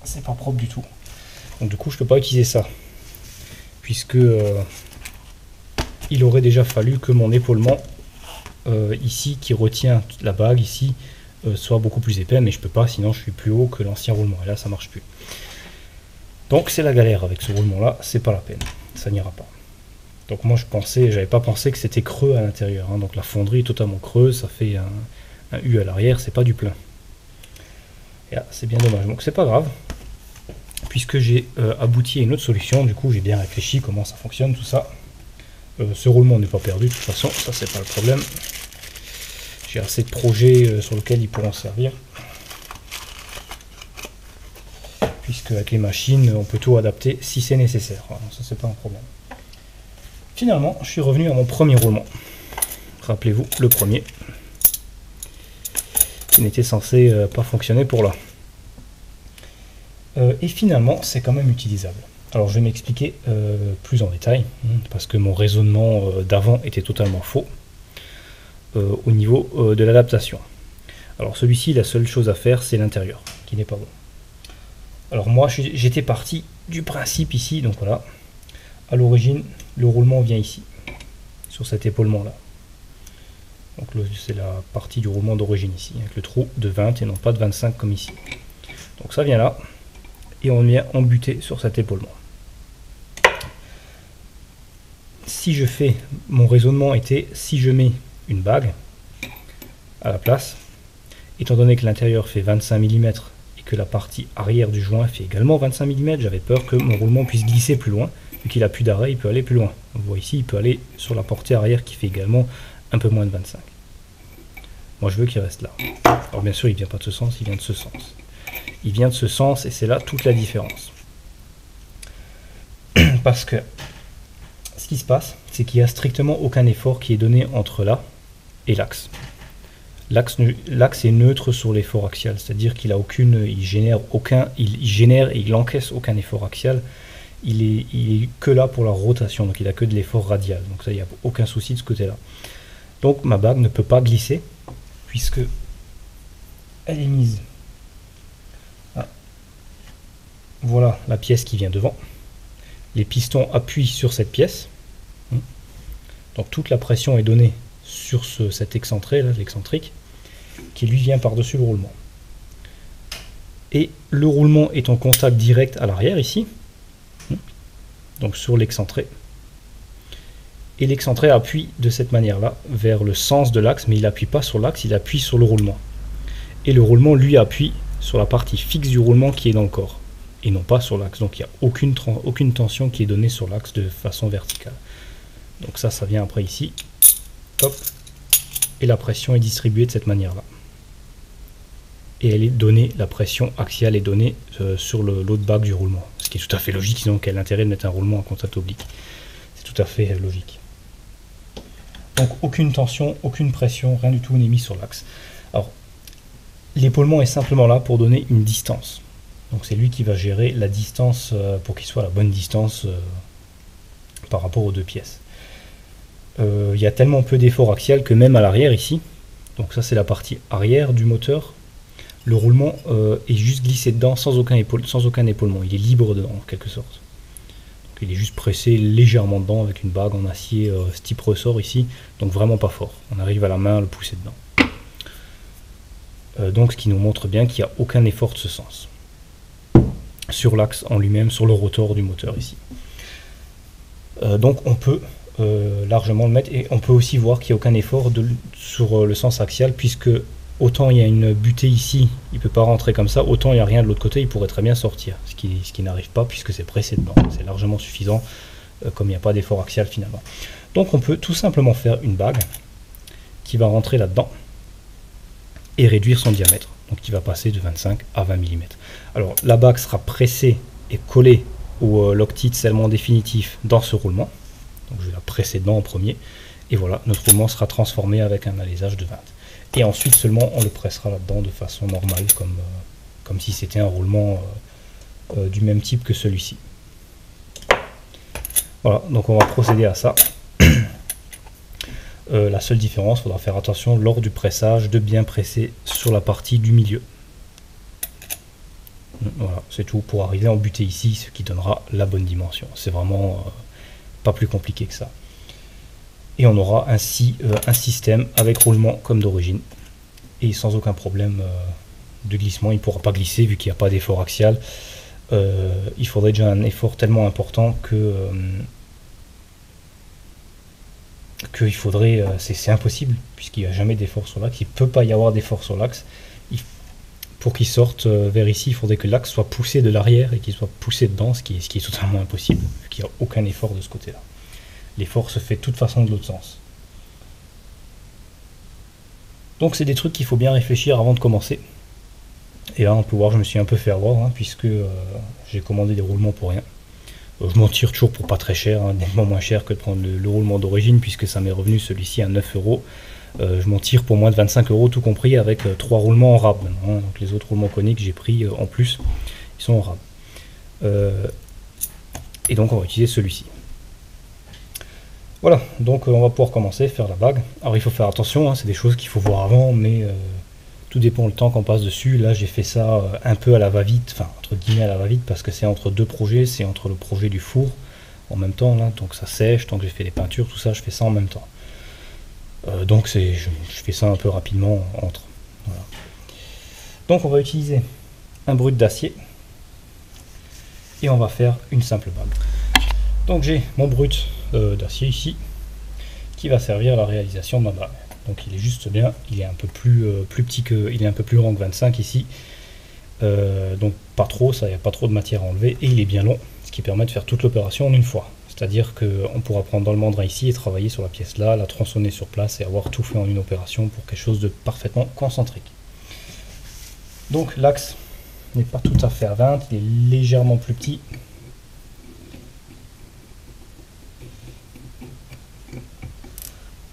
C'est pas propre du tout. Donc du coup je peux pas utiliser ça, puisque il aurait déjà fallu que mon épaulement ici qui retient la bague ici soit beaucoup plus épais, mais je peux pas, sinon je suis plus haut que l'ancien roulement et là ça marche plus. Donc c'est la galère avec ce roulement là, c'est pas la peine, ça n'ira pas. Donc moi j'avais pas pensé que c'était creux à l'intérieur, hein. Donc la fonderie est totalement creuse, ça fait un U à l'arrière, c'est pas du plein. Et là c'est bien dommage, donc c'est pas grave, puisque j'ai abouti à une autre solution. Du coup j'ai bien réfléchi comment ça fonctionne tout ça. Ce roulement n'est pas perdu de toute façon, ça c'est pas le problème. J'ai assez de projets sur lesquels ils pourront servir, puisque avec les machines on peut tout adapter si c'est nécessaire. Voilà, ça c'est pas un problème. Finalement je suis revenu à mon premier roulement, rappelez-vous le premier qui n'était censé pas fonctionner pour là, et finalement c'est quand même utilisable. Alors je vais m'expliquer plus en détail, parce que mon raisonnement d'avant était totalement faux au niveau de l'adaptation. Alors celui-ci, la seule chose à faire, c'est l'intérieur, qui n'est pas bon. Alors moi, j'étais parti du principe ici, donc voilà, à l'origine, le roulement vient ici, sur cet épaulement-là. Donc c'est la partie du roulement d'origine ici, avec le trou de 20 et non pas de 25 comme ici. Donc ça vient là, et on vient embuter sur cet épaulement. Si je fais, mon raisonnement était, si je mets une bague à la place, étant donné que l'intérieur fait 25 mm et que la partie arrière du joint fait également 25 mm, j'avais peur que mon roulement puisse glisser plus loin, vu qu'il a plus d'arrêt, il peut aller plus loin. On voit ici, il peut aller sur la portée arrière qui fait également un peu moins de 25. Moi je veux qu'il reste là. Alors bien sûr il vient pas de ce sens, il vient de ce sens. Il vient de ce sens et c'est là toute la différence. Parce que ce qui se passe, c'est qu'il n'y a strictement aucun effort qui est donné entre là et l'axe. L'axe est neutre sur l'effort axial, c'est-à-dire qu'il a aucune, il génère et il encaisse aucun effort axial. Il est que là pour la rotation, donc il a que de l'effort radial. Donc ça, il n'y a aucun souci de ce côté-là. Donc ma bague ne peut pas glisser puisque elle est mise. Ah. Voilà la pièce qui vient devant. Les pistons appuient sur cette pièce. Donc toute la pression est donnée sur cet excentré, là, l'excentrique, qui lui vient par-dessus le roulement. Et le roulement est en contact direct à l'arrière ici, donc sur l'excentré. Et l'excentré appuie de cette manière-là vers le sens de l'axe, mais il n'appuie pas sur l'axe, il appuie sur le roulement. Et le roulement, lui, appuie sur la partie fixe du roulement qui est dans le corps, et non pas sur l'axe. Donc il n'y a aucune tension qui est donnée sur l'axe de façon verticale. Donc ça vient après ici. Hop. Et la pression est distribuée de cette manière-là. Et elle est donnée, la pression axiale est donnée sur l'autre bague du roulement. Ce qui est tout à fait logique, sinon quel intérêt de mettre un roulement en contact oblique? C'est tout à fait logique. Donc aucune tension, aucune pression, rien du tout n'est mis sur l'axe. Alors, l'épaulement est simplement là pour donner une distance. Donc c'est lui qui va gérer la distance pour qu'il soit à la bonne distance par rapport aux deux pièces. Il y a tellement peu d'effort axial que même à l'arrière ici, donc ça c'est la partie arrière du moteur, le roulement est juste glissé dedans sans aucun épaulement, il est libre dedans en quelque sorte. Donc, il est juste pressé légèrement dedans avec une bague en acier ce type ressort ici, donc vraiment pas fort, on arrive à la main à le pousser dedans. Donc ce qui nous montre bien qu'il n'y a aucun effort de ce sens sur l'axe en lui-même, sur le rotor du moteur ici. Donc on peut largement le mettre, et on peut aussi voir qu'il n'y a aucun effort sur le sens axial, puisque autant il y a une butée ici, il ne peut pas rentrer comme ça, autant il n'y a rien de l'autre côté, il pourrait très bien sortir, ce qui n'arrive pas puisque c'est pressé dedans, c'est largement suffisant comme il n'y a pas d'effort axial finalement. Donc on peut tout simplement faire une bague qui va rentrer là-dedans et réduire son diamètre, donc qui va passer de 25 à 20 mm. Alors la bague sera pressée et collée au loctite scellement définitif dans ce roulement. Donc je vais la presser dedans en premier, et voilà, notre roulement sera transformé avec un alésage de 20. Et ensuite seulement on le pressera là-dedans de façon normale, comme si c'était un roulement du même type que celui-ci. Voilà, donc on va procéder à ça. La seule différence, il faudra faire attention lors du pressage de bien presser sur la partie du milieu. Voilà, c'est tout pour arriver en butée ici, ce qui donnera la bonne dimension. C'est vraiment pas plus compliqué que ça. Et on aura ainsi un système avec roulement comme d'origine et sans aucun problème de glissement. Il ne pourra pas glisser vu qu'il n'y a pas d'effort axial. Il faudrait déjà un effort tellement important que il faudrait, c'est impossible puisqu'il n'y a jamais d'effort sur l'axe. Il ne peut pas y avoir d'effort sur l'axe. Pour qu'il sorte vers ici, il faudrait que l'axe soit poussé de l'arrière et qu'il soit poussé dedans, ce qui est totalement impossible, vu qu'il n'y a aucun effort de ce côté-là. L'effort se fait de toute façon de l'autre sens. Donc c'est des trucs qu'il faut bien réfléchir avant de commencer. Et là on peut voir, je me suis un peu fait avoir, puisque j'ai commandé des roulements pour rien. Je m'en tire toujours pour pas très cher, nettement moins cher que de prendre le roulement d'origine, puisque ça m'est revenu celui-ci à 9 €. Je m'en tire pour moins de 25 € tout compris, avec 3 roulements en rab. Donc les autres roulements coniques que j'ai pris en plus, ils sont en rab. Et donc on va utiliser celui-ci. Voilà, donc on va pouvoir commencer à faire la bague. Alors il faut faire attention, c'est des choses qu'il faut voir avant, mais tout dépend le temps qu'on passe dessus. Là j'ai fait ça un peu à la va-vite, enfin entre guillemets à la va-vite, parce que c'est entre deux projets, c'est entre le projet du four en même temps, là, donc ça sèche, tant que j'ai fait les peintures, tout ça, je fais ça en même temps. Donc je fais ça un peu rapidement entre. Voilà. Donc on va utiliser un brut d'acier et on va faire une simple bague. Donc j'ai mon brut d'acier ici qui va servir à la réalisation de ma bague. Donc il est juste bien, il est un peu plus petit que, il est un peu plus grand que 25 ici. Donc pas trop, ça, il n'y a pas trop de matière à enlever, et il est bien long, ce qui permet de faire toute l'opération en une fois. C'est-à-dire qu'on pourra prendre dans le mandrin ici et travailler sur la pièce là, la tronçonner sur place et avoir tout fait en une opération pour quelque chose de parfaitement concentrique. Donc l'axe n'est pas tout à fait à 20, il est légèrement plus petit.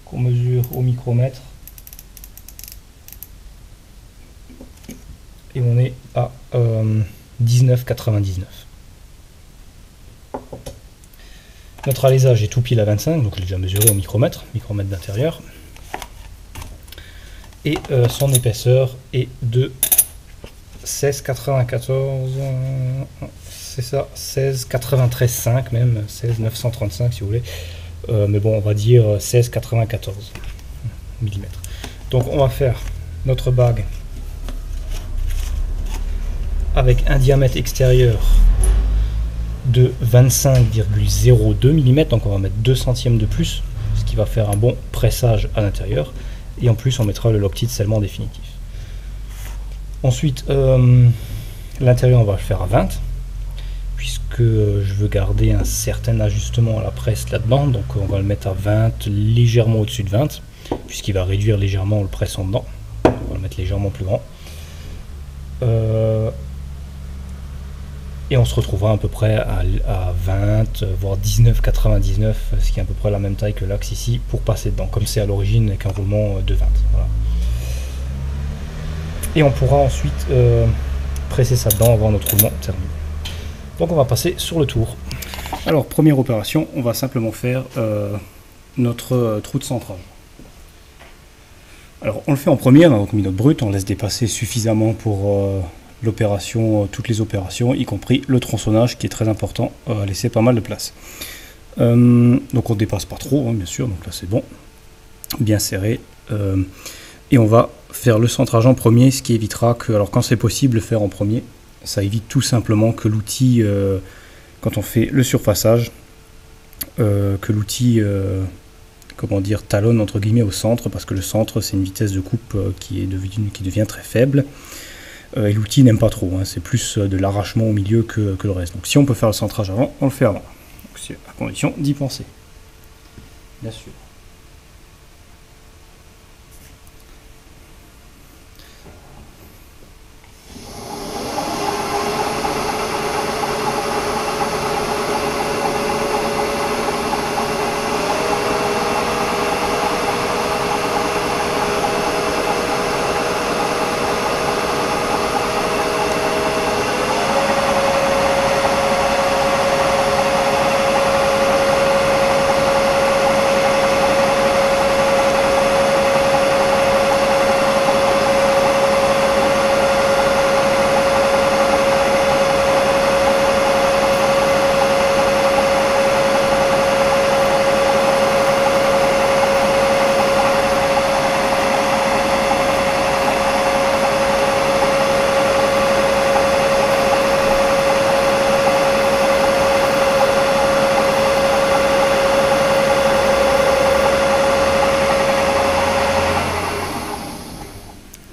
Qu'on mesure au micromètre. et on est à 19,99. Notre alésage est tout pile à 25, donc je l'ai déjà mesuré au micromètre d'intérieur. Et son épaisseur est de 16,94, c'est ça, 16,93,5 même, 16,935 si vous voulez. Mais bon, on va dire 16,94 mm. Donc on va faire notre bague avec un diamètre extérieur de 25,02 mm, donc on va mettre 2 centièmes de plus, ce qui va faire un bon pressage à l'intérieur, et en plus on mettra le Loctite scellement définitif. Ensuite, l'intérieur on va le faire à 20, puisque je veux garder un certain ajustement à la presse là-dedans, donc on va le mettre à 20, légèrement au-dessus de 20, puisqu'il va réduire légèrement le pressant dedans, on va le mettre légèrement plus grand. Et on se retrouvera à peu près à 20, voire 19,99, ce qui est à peu près la même taille que l'axe ici, pour passer dedans, comme c'est à l'origine avec un roulement de 20. Voilà. Et on pourra ensuite presser ça dedans avant notre roulement terminé. Donc on va passer sur le tour. Alors première opération, on va simplement faire notre trou de centrage. Alors on le fait en première, on a donc mis notre brut, on laisse dépasser suffisamment pour l'opération, toutes les opérations, y compris le tronçonnage qui est très important, à laisser pas mal de place. Donc on ne dépasse pas trop, hein, bien sûr, donc là c'est bon, bien serré. Et on va faire le centrage en premier, ce qui évitera que, alors quand c'est possible, le faire en premier, ça évite tout simplement que l'outil, quand on fait le surfaçage, que l'outil, comment dire, talonne entre guillemets au centre, parce que le centre c'est une vitesse de coupe qui devient très faible. Et l'outil n'aime pas trop, hein, c'est plus de l'arrachement au milieu que le reste. Donc si on peut faire le centrage avant, on le fait avant. C'est à condition d'y penser, bien sûr.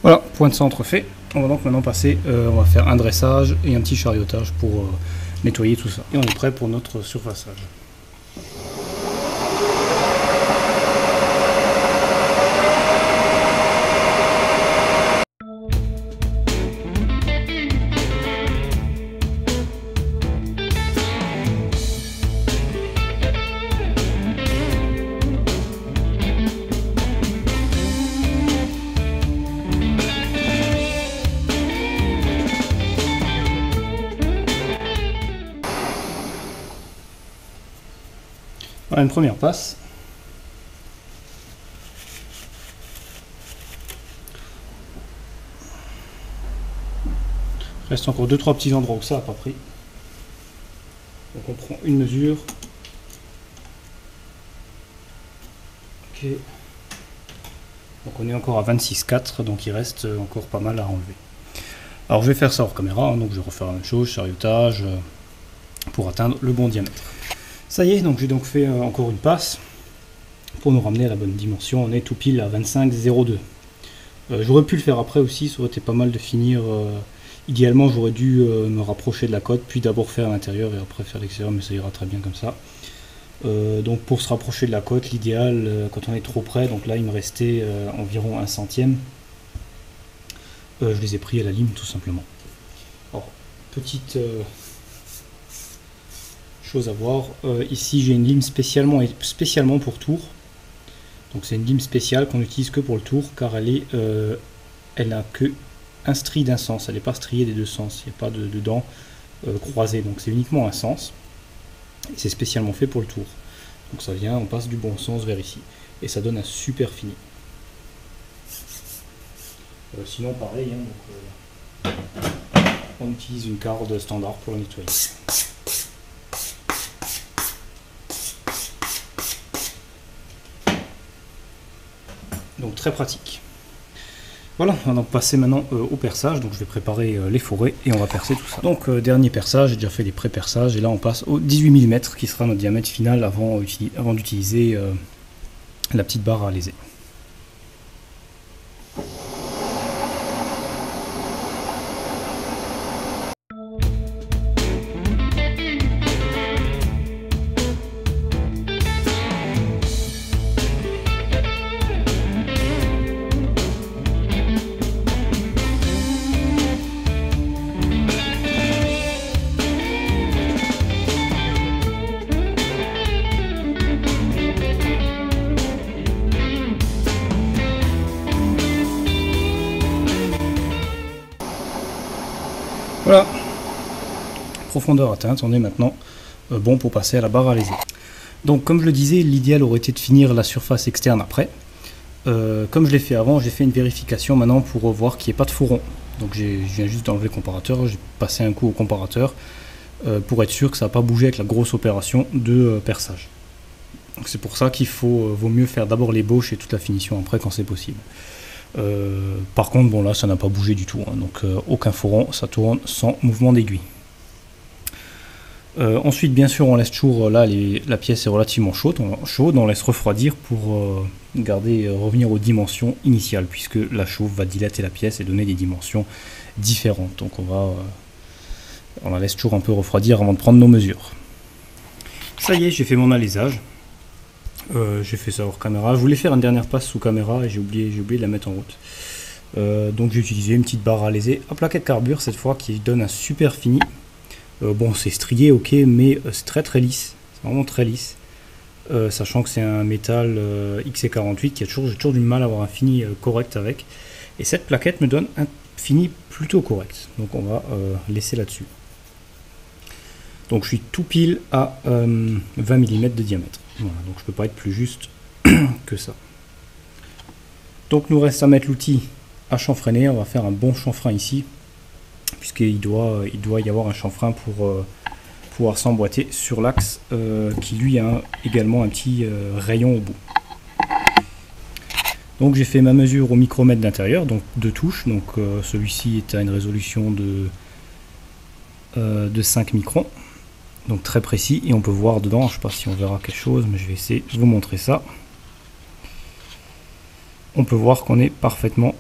Voilà, point de centre fait. On va donc maintenant passer, on va faire un dressage et un petit chariotage pour nettoyer tout ça. Et on est prêt pour notre surfaçage. Voilà une première passe. Il reste encore 2-3 petits endroits où ça n'a pas pris. Donc on prend une mesure. Ok. Donc on est encore à 26,4, donc il reste encore pas mal à enlever. Alors je vais faire ça hors caméra, hein, donc je vais refaire la même chose, chariotage, pour atteindre le bon diamètre. Ça y est, donc j'ai donc fait encore une passe pour nous ramener à la bonne dimension. On est tout pile à 25,02. J'aurais pu le faire après aussi, ça aurait été pas mal de finir. Idéalement, j'aurais dû me rapprocher de la côte, puis d'abord faire l'intérieur et après faire l'extérieur, mais ça ira très bien comme ça. Donc pour se rapprocher de la côte, l'idéal, quand on est trop près, donc là il me restait environ 1 centième. Je les ai pris à la lime tout simplement. Alors, petite chose à voir, ici j'ai une lime spécialement pour tour. Donc c'est une lime spéciale qu'on n'utilise que pour le tour, car elle n'a que un stri d'un sens, elle n'est pas striée des deux sens, il n'y a pas de dents croisées, donc c'est uniquement un sens, et c'est spécialement fait pour le tour. Donc ça vient, on passe du bon sens vers ici, et ça donne un super fini. Sinon pareil, hein, donc, on utilise une carde standard pour le nettoyer. Donc très pratique. Voilà, on va donc passer maintenant au perçage. Donc je vais préparer les forêts et on va percer tout ça. Donc dernier perçage, j'ai déjà fait des pré-perçages et là on passe au 18 mm qui sera notre diamètre final avant d'utiliser la petite barre à léser. Voilà, profondeur atteinte, on est maintenant bon pour passer à la barre à léser. Donc comme je le disais, l'idéal aurait été de finir la surface externe après. Comme je l'ai fait avant, j'ai fait une vérification maintenant pour voir qu'il n'y ait pas de faux rond. Donc je viens juste d'enlever le comparateur, j'ai passé un coup au comparateur pour être sûr que ça n'a pas bougé avec la grosse opération de perçage. C'est pour ça qu'il vaut mieux faire d'abord l'ébauche et toute la finition après quand c'est possible. Par contre, bon là ça n'a pas bougé du tout, hein, donc aucun faux rond, ça tourne sans mouvement d'aiguille. Ensuite, bien sûr, on laisse toujours là, la pièce est relativement chaude, on laisse refroidir pour revenir aux dimensions initiales, puisque la chauffe va dilater la pièce et donner des dimensions différentes. Donc on la laisse toujours un peu refroidir avant de prendre nos mesures. Ça y est, j'ai fait mon alésage. J'ai fait ça hors caméra. Je voulais faire une dernière passe sous caméra et j'ai oublié de la mettre en route. Donc j'ai utilisé une petite barre à léser à plaquette carbure cette fois qui donne un super fini. Bon, c'est strié, ok, mais c'est très lisse. C'est vraiment très lisse. Sachant que c'est un métal XC48 qui j'ai toujours du mal à avoir un fini correct avec. Et cette plaquette me donne un fini plutôt correct. Donc on va laisser là-dessus. Donc je suis tout pile à 20 mm de diamètre. Voilà, donc je peux pas être plus juste que ça. Donc nous reste à mettre l'outil à chanfreiner. On va faire un bon chanfrein ici, puisqu'il doit y avoir un chanfrein pour pouvoir s'emboîter sur l'axe qui lui a également un petit rayon au bout. Donc j'ai fait ma mesure au micromètre d'intérieur, donc 2 touches. Donc celui-ci est à une résolution de 5 microns. Donc très précis, et on peut voir dedans, je ne sais pas si on verra quelque chose, mais je vais essayer de vous montrer ça. On peut voir qu'on est parfaitement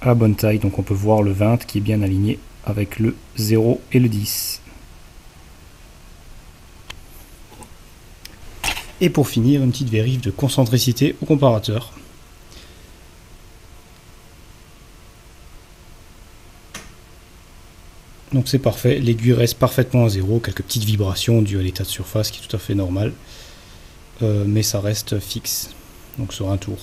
à la bonne taille, donc on peut voir le 20 qui est bien aligné avec le 0 et le 10. Et pour finir, une petite vérif de concentricité au comparateur. Donc c'est parfait, l'aiguille reste parfaitement à 0, quelques petites vibrations dues à l'état de surface qui est tout à fait normal, mais ça reste fixe, donc sur un tour.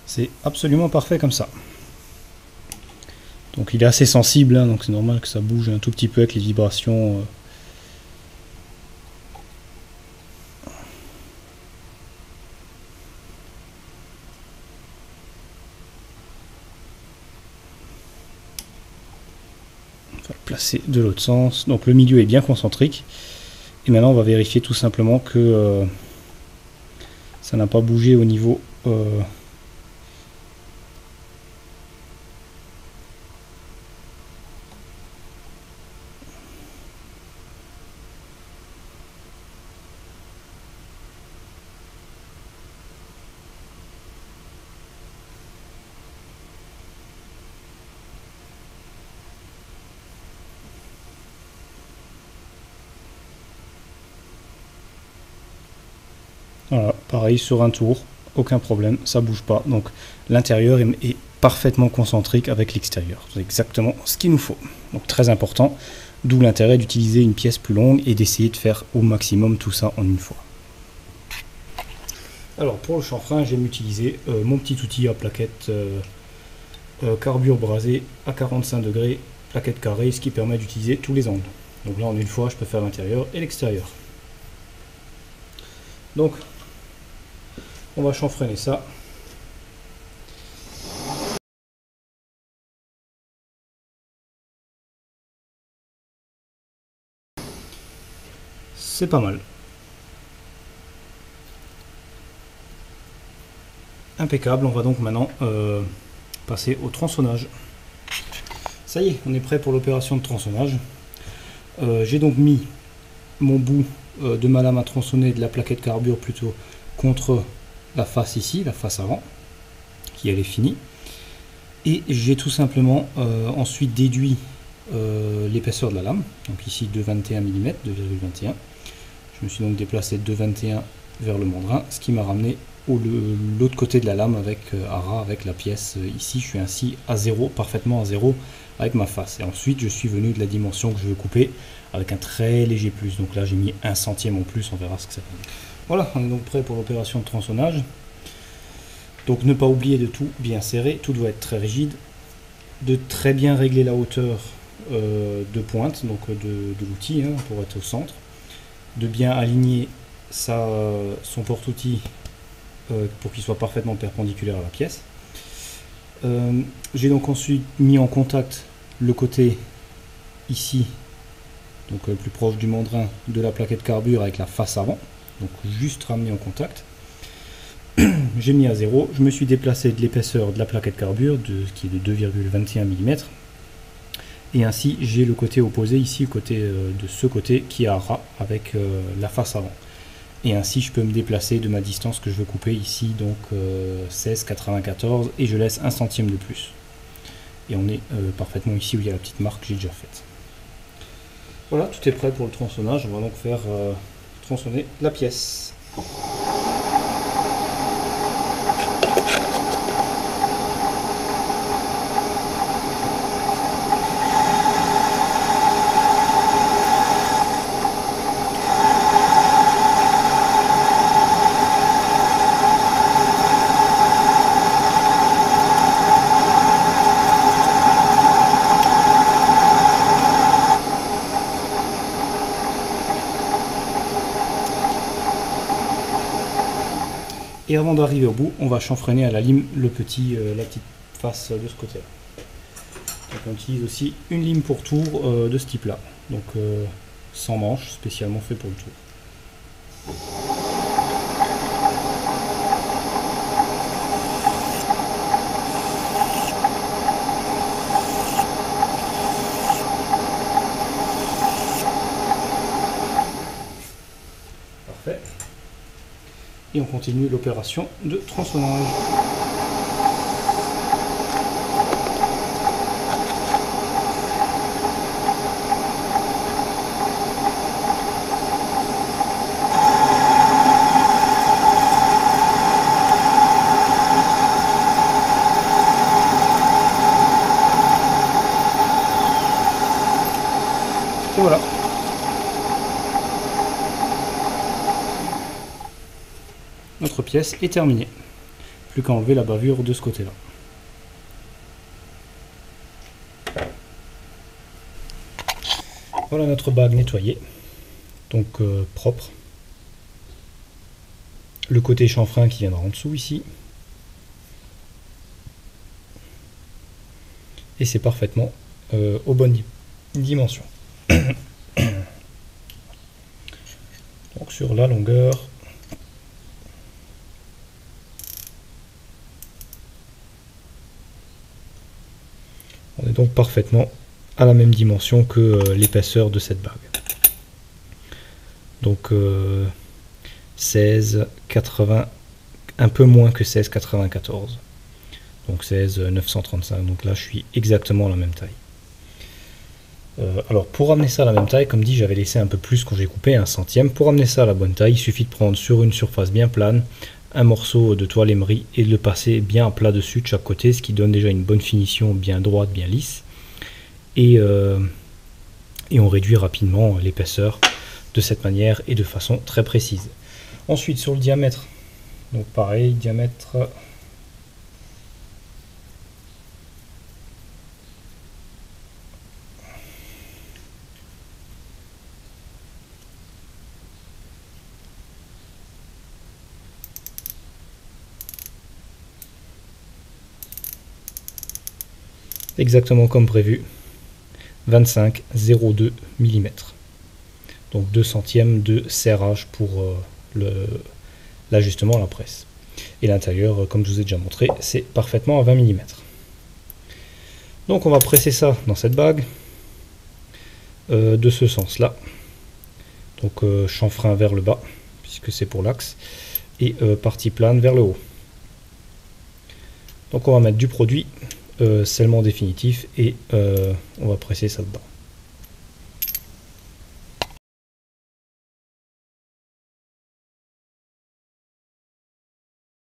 C'est absolument parfait comme ça. Donc il est assez sensible, hein, donc c'est normal que ça bouge un tout petit peu avec les vibrations. Placer de l'autre sens, donc le milieu est bien concentrique et maintenant on va vérifier tout simplement que ça n'a pas bougé au niveau voilà, pareil sur un tour, aucun problème, ça bouge pas. Donc l'intérieur est parfaitement concentrique avec l'extérieur. C'est exactement ce qu'il nous faut. Donc très important, d'où l'intérêt d'utiliser une pièce plus longue et d'essayer de faire au maximum tout ça en une fois. Alors pour le chanfrein, j'aime utiliser mon petit outil à plaquette carbure brasée à 45 degrés, plaquette carrée, ce qui permet d'utiliser tous les angles. Donc là en une fois je peux faire l'intérieur et l'extérieur. Donc on va chanfreiner ça. C'est pas mal. Impeccable, on va donc maintenant passer au tronçonnage. Ça y est, on est prêt pour l'opération de tronçonnage. J'ai donc mis mon bout de ma lame à tronçonner, de la plaquette carbure plutôt, contre la face ici, la face avant, qui elle est finie. Et j'ai tout simplement ensuite déduit l'épaisseur de la lame, donc ici 2,21 mm, 2,21. Je me suis donc déplacé de 2,21 vers le mandrin, ce qui m'a ramené l'autre côté de la lame avec à ras, avec la pièce ici. Je suis ainsi à 0, parfaitement à 0 avec ma face. Et ensuite je suis venu de la dimension que je veux couper avec un très léger plus. Donc là j'ai mis 1 centième en plus, on verra ce que ça donne. Voilà, on est donc prêt pour l'opération de tronçonnage. Donc ne pas oublier de tout bien serrer, tout doit être très rigide, de très bien régler la hauteur de pointe, donc de l'outil hein, pour être au centre, de bien aligner son porte-outil pour qu'il soit parfaitement perpendiculaire à la pièce. J'ai donc ensuite mis en contact le côté ici, donc plus proche du mandrin, de la plaquette carbure avec la face avant, donc juste ramené en contact. J'ai mis à 0, je me suis déplacé de l'épaisseur de la plaquette carbure qui est de 2,21 mm, et ainsi j'ai le côté opposé ici, le côté de ce côté qui est à ras avec la face avant. Et ainsi je peux me déplacer de ma distance que je veux couper ici, donc 16,94, et je laisse 1 centième de plus. Et on est parfaitement ici où il y a la petite marque que j'ai déjà faite. Voilà, tout est prêt pour le tronçonnage. On va donc faire tronçonner la pièce. Et avant d'arriver au bout, on va chanfreiner à la lime la petite face de ce côté-là. Donc on utilise aussi une lime pour tour de ce type-là, donc sans manche, spécialement fait pour le tour. Parfait. Et on continue l'opération de tronçonnage. Et voilà. Notre pièce est terminée. Plus qu'à enlever la bavure de ce côté-là. Voilà notre bague nettoyée, donc propre. Le côté chanfrein qui viendra en dessous ici. Et c'est parfaitement aux bonnes dimensions. Donc sur la longueur, on est donc parfaitement à la même dimension que l'épaisseur de cette bague. Donc 16,80, un peu moins que 16,94. Donc 16,935. Donc là je suis exactement à la même taille. Alors pour ramener ça à la même taille, comme dit, j'avais laissé un peu plus quand j'ai coupé, 1 centième. Pour ramener ça à la bonne taille, il suffit de prendre sur une surface bien plane un morceau de toile émery et de le passer bien à plat dessus de chaque côté, ce qui donne déjà une bonne finition bien droite, bien lisse. Et on réduit rapidement l'épaisseur de cette manière et de façon très précise. Ensuite, sur le diamètre Donc pareil, diamètre exactement comme prévu, 25,02 mm. Donc 2 centièmes de serrage pour l'ajustement à la presse. Et l'intérieur, comme je vous ai déjà montré, c'est parfaitement à 20 mm. Donc on va presser ça dans cette bague, de ce sens-là. Donc chanfrein vers le bas, puisque c'est pour l'axe, et partie plane vers le haut. Donc on va mettre du produit, scellement définitif, et on va presser ça dedans.